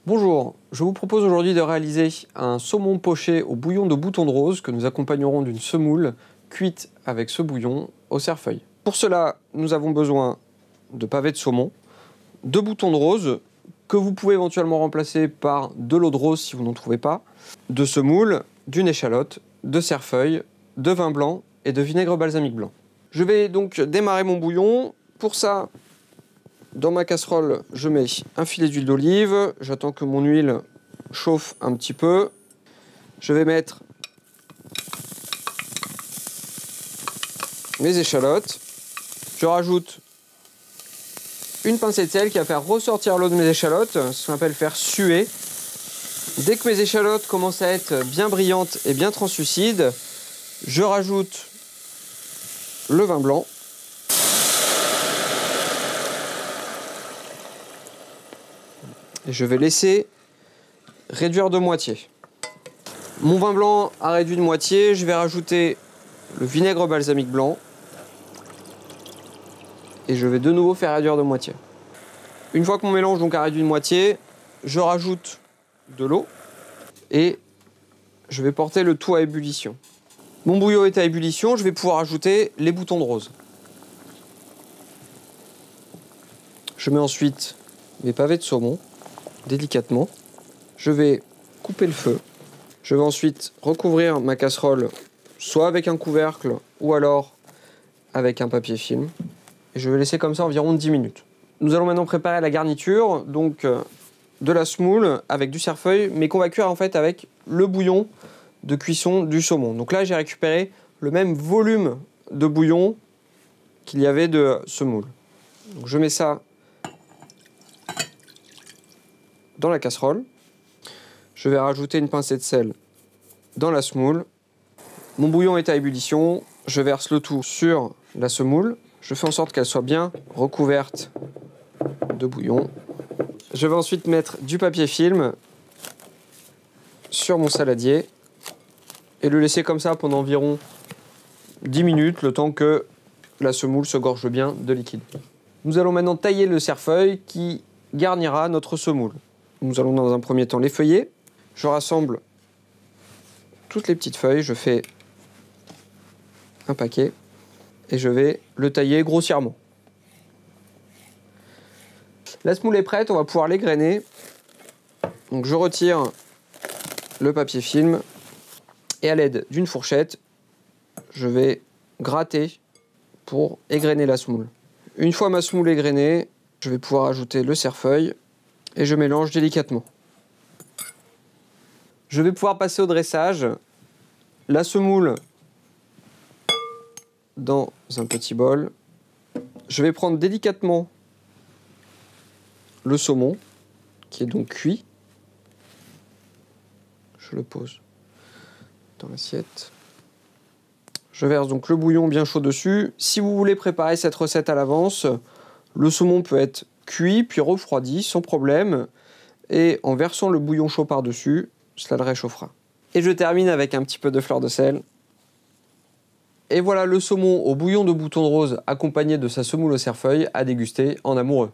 Bonjour, je vous propose aujourd'hui de réaliser un saumon poché au bouillon de bouton de rose que nous accompagnerons d'une semoule cuite avec ce bouillon au cerfeuil. Pour cela, nous avons besoin de pavés de saumon, de boutons de rose que vous pouvez éventuellement remplacer par de l'eau de rose si vous n'en trouvez pas, de semoule, d'une échalote, de cerfeuil, de vin blanc et de vinaigre balsamique blanc. Je vais donc démarrer mon bouillon. Pour ça, dans ma casserole, je mets un filet d'huile d'olive. J'attends que mon huile chauffe un petit peu. Je vais mettre mes échalotes. Je rajoute une pincée de sel qui va faire ressortir l'eau de mes échalotes, ce qu'on appelle faire suer. Dès que mes échalotes commencent à être bien brillantes et bien translucides, je rajoute le vin blanc. Et je vais laisser réduire de moitié. Mon vin blanc a réduit de moitié, je vais rajouter le vinaigre balsamique blanc. Et je vais de nouveau faire réduire de moitié. Une fois que mon mélange donc a réduit de moitié, je rajoute de l'eau et je vais porter le tout à ébullition. Mon bouillon est à ébullition, je vais pouvoir ajouter les boutons de rose. Je mets ensuite mes pavés de saumon, délicatement. Je vais couper le feu. Je vais ensuite recouvrir ma casserole, soit avec un couvercle ou alors avec un papier film. Et je vais laisser comme ça environ 10 minutes. Nous allons maintenant préparer la garniture, donc de la semoule avec du cerfeuil, mais qu'on va cuire en fait avec le bouillon de cuisson du saumon. Donc là, j'ai récupéré le même volume de bouillon qu'il y avait de semoule. Donc je mets ça dans la casserole. Je vais rajouter une pincée de sel dans la semoule. Mon bouillon est à ébullition. Je verse le tout sur la semoule. Je fais en sorte qu'elle soit bien recouverte de bouillon. Je vais ensuite mettre du papier film sur mon saladier et le laisser comme ça pendant environ 10 minutes, le temps que la semoule se gorge bien de liquide. Nous allons maintenant tailler le cerfeuil qui garnira notre semoule. Nous allons dans un premier temps l'effeuiller. Je rassemble toutes les petites feuilles, je fais un paquet. Et je vais le tailler grossièrement. La semoule est prête, on va pouvoir l'égrainer. Donc je retire le papier film et à l'aide d'une fourchette, je vais gratter pour égrainer la semoule. Une fois ma semoule égrenée, je vais pouvoir ajouter le cerfeuil et je mélange délicatement. Je vais pouvoir passer au dressage. La semoule dans un petit bol. Je vais prendre délicatement le saumon, qui est donc cuit. Je le pose dans l'assiette. Je verse donc le bouillon bien chaud dessus. Si vous voulez préparer cette recette à l'avance, le saumon peut être cuit puis refroidi sans problème. Et en versant le bouillon chaud par-dessus, cela le réchauffera. Et je termine avec un petit peu de fleur de sel. Et voilà le saumon au bouillon de bouton de rose accompagné de sa semoule au cerfeuil à déguster en amoureux.